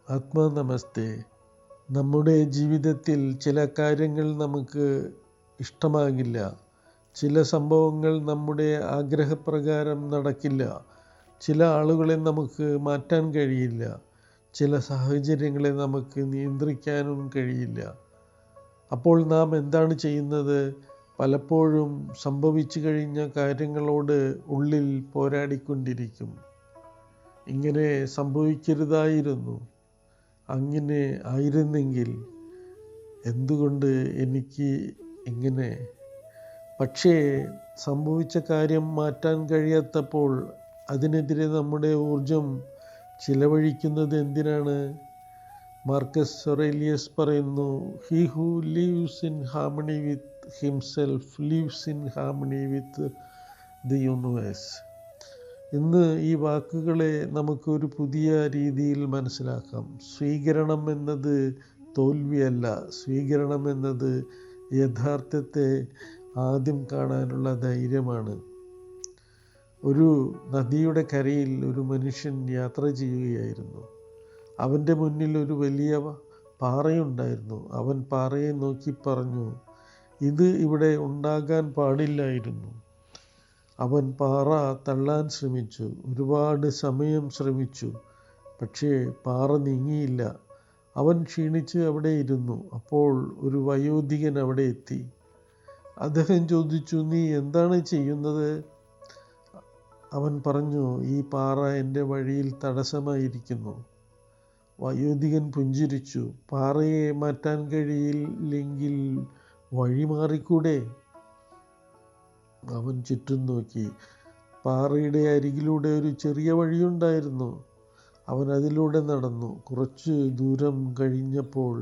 ആത്മാ നമസ്തേ. നമ്മുടെ ജീവിതത്തിൽ ചില കാര്യങ്ങൾ നമുക്ക് ഇഷ്ടമാകില്ല. ചില സംഭവങ്ങൾ നമ്മുടെ ആഗ്രഹപ്രകാരം നടക്കില്ല. ചില ആളുകളെ നമുക്ക് മാറ്റാൻ കഴിയില്ല. ചില സാഹചര്യങ്ങളെ നമുക്ക് നിയന്ത്രിക്കാനും കഴിയില്ല. അപ്പോൾ നാം എന്താണ് ചെയ്യുന്നത്? പലപ്പോഴും സംഭവിച്ചു കഴിഞ്ഞ കാര്യങ്ങളോട് ഉള്ളിൽ പോരാടിക്കൊണ്ടിരിക്കും. ഇങ്ങനെ സംഭവിക്കരുതായിരുന്നു, അങ്ങനെ ആയിരുന്നെങ്കിൽ, എന്തുകൊണ്ട് എനിക്ക് ഇങ്ങനെ? പക്ഷേ സംഭവിച്ച കാര്യം മാറ്റാൻ കഴിയാത്തപ്പോൾ അതിനെതിരെ നമ്മുടെ ഊർജം ചിലവഴിക്കുന്നത് എന്തിനാണ്? മാർക്കസ് ഒറേലിയസ് പറയുന്നു, he who leaves in harmony with himself leaves in harmony with the universe. ഇന്ന് ഈ വാക്കുകളെ നമുക്കൊരു പുതിയ രീതിയിൽ മനസ്സിലാക്കാം. സ്വീകരണം എന്നത് തോൽവിയല്ല. സ്വീകരണം എന്നത് യഥാർത്ഥത്തെ ആദ്യം കാണാനുള്ള ധൈര്യമാണ്. ഒരു നദിയുടെ കരയിൽ ഒരു മനുഷ്യൻ യാത്ര ചെയ്യുകയായിരുന്നു. അവൻ്റെ മുന്നിൽ ഒരു വലിയ പാറയുണ്ടായിരുന്നു. അവൻ പാറയെ നോക്കി പറഞ്ഞു, ഇത് ഇവിടെ ഉണ്ടാകാൻ പാടില്ലായിരുന്നു. അവൻ പാറ തള്ളാൻ ശ്രമിച്ചു. ഒരുപാട് സമയം ശ്രമിച്ചു. പക്ഷേ പാറ നീങ്ങിയില്ല. അവൻ ക്ഷീണിച്ച് അവിടെ ഇരുന്നു. അപ്പോൾ ഒരു വയോധികൻ അവിടെ എത്തി. അദ്ദേഹം ചോദിച്ചു, നീ എന്താണ് ചെയ്യുന്നത്? അവൻ പറഞ്ഞു, ഈ പാറ എൻ്റെ വഴിയിൽ തടസ്സമായിരിക്കുന്നു. വയോധികൻ പുഞ്ചിരിച്ചു. പാറയെ മാറ്റാൻ കഴിയില്ലെങ്കിൽ വഴി മാറിക്കൂടെ? അവൻ ചുറ്റും നോക്കി. പാറയുടെ അരികിലൂടെ ഒരു ചെറിയ വഴിയുണ്ടായിരുന്നു. അവൻ അതിലൂടെ നടന്നു. കുറച്ച് ദൂരം കഴിഞ്ഞപ്പോൾ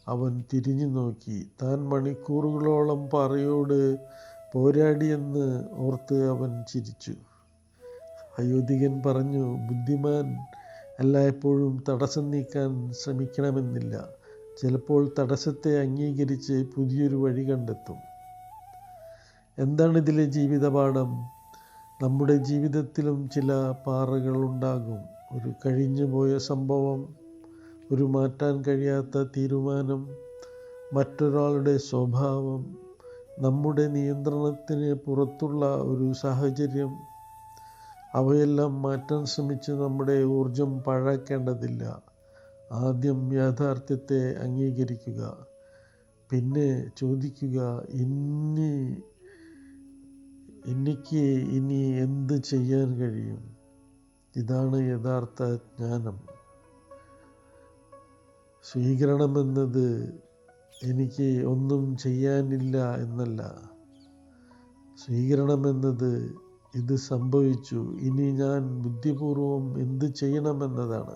അവൻ തിരിഞ്ഞു നോക്കി. താൻ മണിക്കൂറുകളോളം പാറയോട് പോരാടിയെന്ന് ഓർത്ത് അവൻ ചിരിച്ചു. വയോധികൻ പറഞ്ഞു, ബുദ്ധിമാൻ എല്ലായ്പ്പോഴും തടസ്സം നീക്കാൻ ശ്രമിക്കണമെന്നില്ല. ചിലപ്പോൾ തടസ്സത്തെ അംഗീകരിച്ച് പുതിയൊരു വഴി കണ്ടെത്തും. എന്താണ് ഇതിലെ ജീവിതപാഠം? നമ്മുടെ ജീവിതത്തിലും ചില പാറകൾ ഉണ്ടാകും. ഒരു കഴിഞ്ഞുപോയ സംഭവം, ഒരു മാറ്റാൻ കഴിയാത്ത തീരുമാനം, മറ്റൊരാളുടെ സ്വഭാവം, നമ്മുടെ നിയന്ത്രണത്തിന് പുറത്തുള്ള ഒരു സാഹചര്യം. അവയെല്ലാം മാറ്റാൻ ശ്രമിച്ച് നമ്മുടെ ഊർജം പാഴാക്കേണ്ടതില്ല. ആദ്യം യാഥാർത്ഥ്യത്തെ അംഗീകരിക്കുക. പിന്നെ ചോദിക്കുക, എനിക്ക് ഇനി എന്ത് ചെയ്യാൻ കഴിയും? ഇതാണ് യഥാർത്ഥ ജ്ഞാനം. സ്വീകരണമെന്നത് എനിക്ക് ഒന്നും ചെയ്യാനില്ല എന്നല്ല. സ്വീകരണമെന്നത് ഇത് സംഭവിച്ചു, ഇനി ഞാൻ ബുദ്ധിപൂർവം എന്ത് ചെയ്യണമെന്നതാണ്.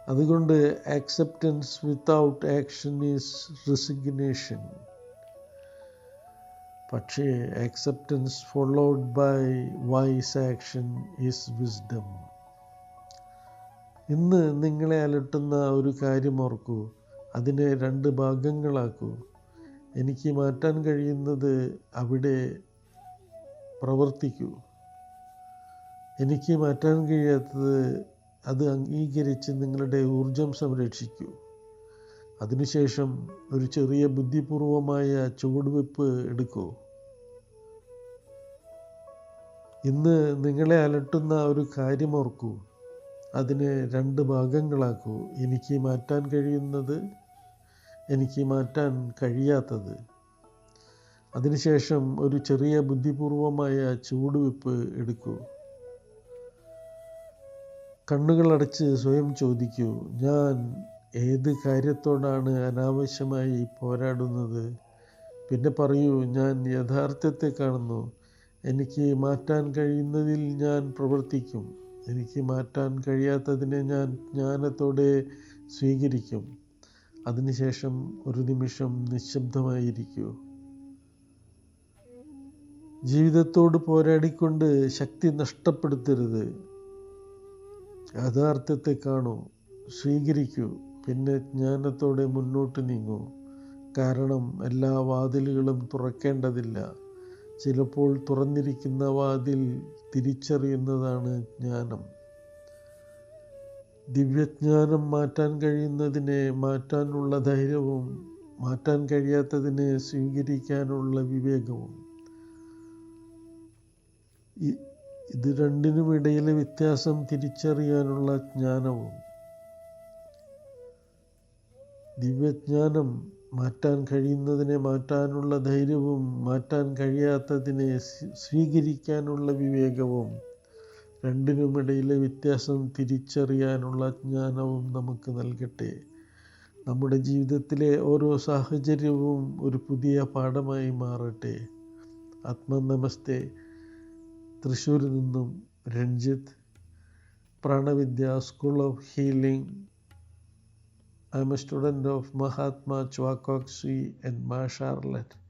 അതുകൊണ്ട് acceptance without action is resignation. പക്ഷേ acceptance followed by wise action is wisdom. ഇന്ന് നിങ്ങളെ അലട്ടുന്ന ഒരു കാര്യം ഓർക്കൂ. അതിനെ 2 ഭാഗങ്ങളാക്കൂ. എനിക്ക് മാറ്റാൻ കഴിയുന്നത് അവിടെ പ്രവർത്തിക്കൂ. എനിക്ക് മാറ്റാൻ കഴിയാത്തത് അത് അംഗീകരിച്ച് നിങ്ങളുടെ ഊർജം സംരക്ഷിക്കൂ. അതിനുശേഷം ഒരു ചെറിയ ബുദ്ധിപൂർവമായ ചുവടുവെപ്പ് എടുക്കൂ. ഇന്ന് നിങ്ങളെ അലട്ടുന്ന ഒരു കാര്യം ഓർക്കൂ. അതിനെ 2 ഭാഗങ്ങളാക്കൂ. എനിക്ക് മാറ്റാൻ കഴിയുന്നത്, എനിക്ക് മാറ്റാൻ കഴിയാത്തത്. അതിനുശേഷം ഒരു ചെറിയ ബുദ്ധിപൂർവമായ ചുവടുവെപ്പ് എടുക്കൂ. കണ്ണുകളടച്ച് സ്വയം ചോദിക്കൂ, ഞാൻ ഏത് കാര്യത്തോടാണ് അനാവശ്യമായി പോരാടുന്നത്? പിന്നെ പറയൂ, ഞാൻ യഥാർത്ഥത്തെ കാണുന്നു. എനിക്ക് മാറ്റാൻ കഴിയുന്നതിൽ ഞാൻ പ്രവർത്തിക്കും. എനിക്ക് മാറ്റാൻ കഴിയാത്തതിനെ ഞാൻ ജ്ഞാനത്തോടെ സ്വീകരിക്കും. അതിനുശേഷം ഒരു നിമിഷം നിശബ്ദമായിരിക്കൂ. ജീവിതത്തോട് പോരാടിക്കൊണ്ട് ശക്തി നഷ്ടപ്പെടുത്തരുത്. യഥാർത്ഥത്തെ കാണൂ, സ്വീകരിക്കൂ, പിന്നെ ജ്ഞാനത്തോടെ മുന്നോട്ട് നീങ്ങൂ. കാരണം എല്ലാ വാതിലുകളും തുറക്കേണ്ടതില്ല. ചിലപ്പോൾ തുറന്നിരിക്കുന്ന വാതിൽ തിരിച്ചറിയുന്നതാണ് ജ്ഞാനം. ദിവ്യജ്ഞാനം മാറ്റാൻ കഴിയുന്നതിനെ മാറ്റാനുള്ള ധൈര്യവും മാറ്റാൻ കഴിയാത്തതിനെ സ്വീകരിക്കാനുള്ള വിവേകവും. ഇത് രണ്ടിനുമിടയിലെ വ്യത്യാസം തിരിച്ചറിയാനുള്ള ജ്ഞാനവും. ദിവ്യജ്ഞാനം മാറ്റാൻ കഴിയുന്നതിനെ മാറ്റാനുള്ള ധൈര്യവും മാറ്റാൻ കഴിയാത്തതിനെ സ്വീകരിക്കാനുള്ള വിവേകവും. രണ്ടിനുമിടയിലെ വ്യത്യാസം തിരിച്ചറിയാനുള്ള ജ്ഞാനവും നമുക്ക് നൽകട്ടെ. നമ്മുടെ ജീവിതത്തിലെ ഓരോ സാഹചര്യവും ഒരു പുതിയ പാഠമായി മാറട്ടെ. ആത്മനമസ്തേ. തൃശ്ശൂരിൽ നിന്നും Ranjith, Pranavidya school of healing. I am a student of Mahatma Chwakok Sri and Ma Charlotte.